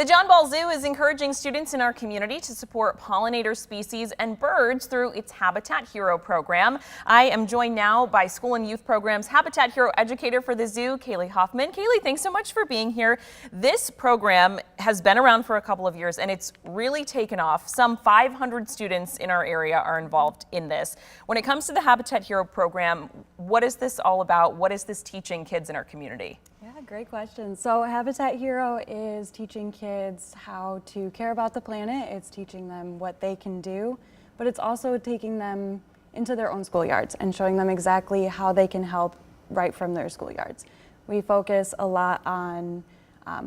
The John Ball Zoo is encouraging students in our community to support pollinator species and birds through its Habitat Hero program. I am joined now by School and Youth Programs Habitat Hero educator for the zoo, Kaylee Hoffman. Kaylee, thanks so much for being here. This program has been around for a couple of years and it's really taken off. Some 500 students in our area are involved in this. When it comes to the Habitat Hero program, what is this all about? What is this teaching kids in our community? Yeah, great question. So Habitat Hero is teaching kids how to care about the planet. It's teaching them what they can do, but it's also taking them into their own schoolyards and showing them exactly how they can help right from their schoolyards. We focus a lot on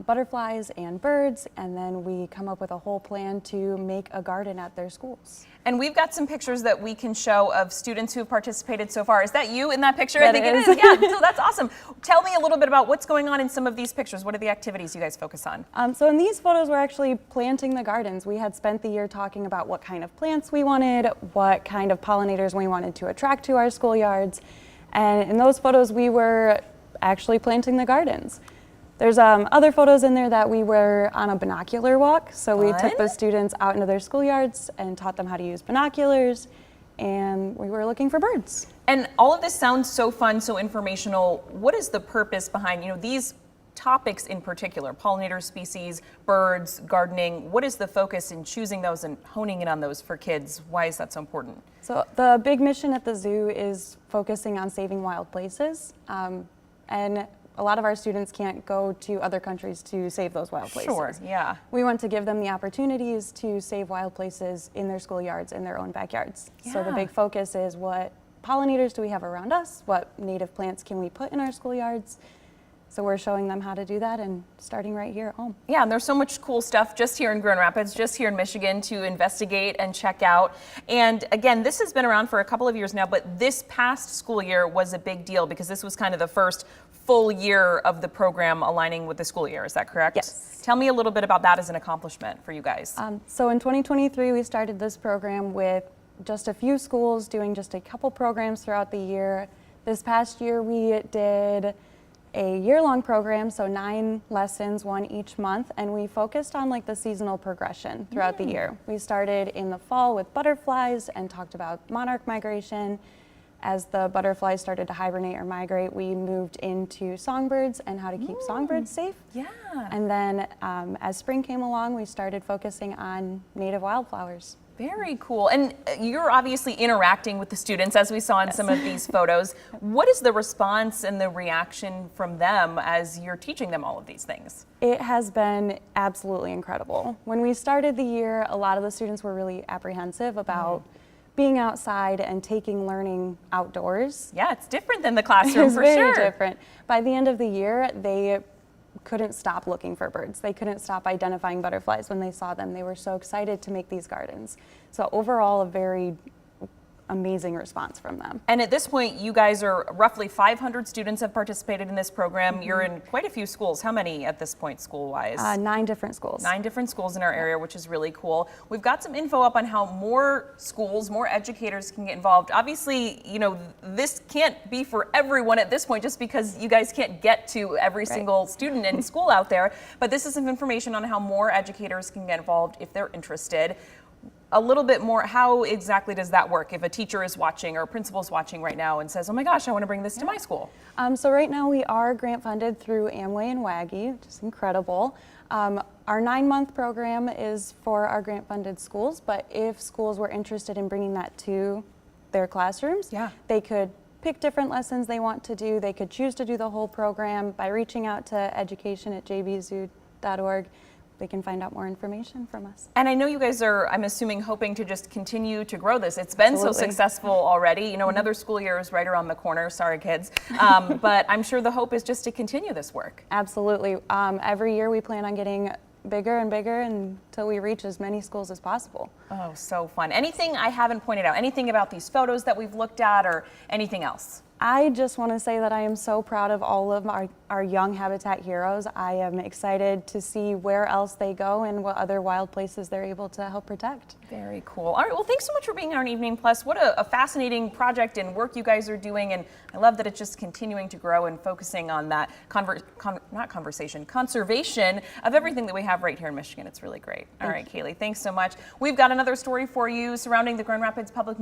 butterflies and birds, and then we come up with a whole plan to make a garden at their schools. And we've got some pictures that we can show of students who have participated so far. Is that you in that picture? That I think is. it is. Yeah, so that's awesome. Tell me a little bit about what's going on in some of these pictures. What are the activities you guys focus on? So in these photos, we're actually planting the gardens. We had spent the year talking about what kind of plants we wanted, what kind of pollinators we wanted to attract to our schoolyards. And in those photos, we were actually planting the gardens. There's other photos in there that we were on a binocular walk. So we took the students out into their schoolyards and taught them how to use binoculars, and we were looking for birds. And all of this sounds so fun, so informational. What is the purpose behind, these topics in particular, pollinator species, birds, gardening? What is the focus in choosing those and honing in on those for kids? Why is that so important? So the big mission at the zoo is focusing on saving wild places. And a lot of our students can't go to other countries to save those wild places. Sure, yeah. We want to give them the opportunities to save wild places in their schoolyards, in their own backyards. Yeah. So the big focus is what pollinators do we have around us, what native plants can we put in our schoolyards. So we're showing them how to do that and starting right here at home. Yeah, and there's so much cool stuff just here in Grand Rapids, just here in Michigan to investigate and check out. And again, this has been around for a couple of years now, but this past school year was a big deal because this was kind of the first full year of the program aligning with the school year. Is that correct? Yes. Tell me a little bit about that as an accomplishment for you guys. So in 2023, we started this program with just a few schools doing just a couple programs throughout the year. This past year, we did a year-long program, so 9 lessons, 1 each month, and we focused on like the seasonal progression throughout the year. We started in the fall with butterflies and talked about monarch migration. As the butterflies started to hibernate or migrate, we moved into songbirds and how to keep songbirds safe. Yeah. And then as spring came along, we started focusing on native wildflowers. Very cool. And you're obviously interacting with the students, as we saw in some of these photos. What is the response and the reaction from them as you're teaching them all of these things? It has been absolutely incredible. When we started the year, a lot of the students were really apprehensive about being outside and taking learning outdoors. Yeah, it's different than the classroom for It's sure. very different. By the end of the year, they couldn't stop looking for birds. They couldn't stop identifying butterflies when they saw them. They were so excited to make these gardens. So overall, a very amazing response from them. And at this point, you guys are roughly 500 students have participated in this program. You're in quite a few schools. How many at this point, school-wise? 9 different schools. 9 different schools in our area, which is really cool. We've got some info up on how more schools, more educators can get involved. Obviously, this can't be for everyone at this point just because you guys can't get to every single student in school out there. But this is some information on how more educators can get involved if they're interested. A little bit more, how exactly does that work if a teacher is watching or a principal is watching right now and says, oh my gosh, I want to bring this to my school? So right now we are grant funded through Amway and WAGI, which is incredible. Our 9-month program is for our grant funded schools, but if schools were interested in bringing that to their classrooms, they could pick different lessons they want to do. They could choose to do the whole program by reaching out to education@jbzoo.org. They can find out more information from us. And I know you guys are, I'm assuming, hoping to just continue to grow this. It's been so successful already. Another school year is right around the corner. Sorry, kids. But I'm sure the hope is just to continue this work. Absolutely. Every year we plan on getting bigger and bigger until we reach as many schools as possible. Oh, so fun. Anything I haven't pointed out? Anything about these photos that we've looked at or anything else? I just want to say that I am so proud of all of our young Habitat heroes. I am excited to see where else they go and what other wild places they're able to help protect. Very cool. All right, well, thanks so much for being here on Evening Plus. What a fascinating project and work you guys are doing, and I love that it's just continuing to grow and focusing on that conservation of everything that we have right here in Michigan. It's really great. All right, Kaylee, thanks so much. We've got another story for you surrounding the Grand Rapids Public Museum.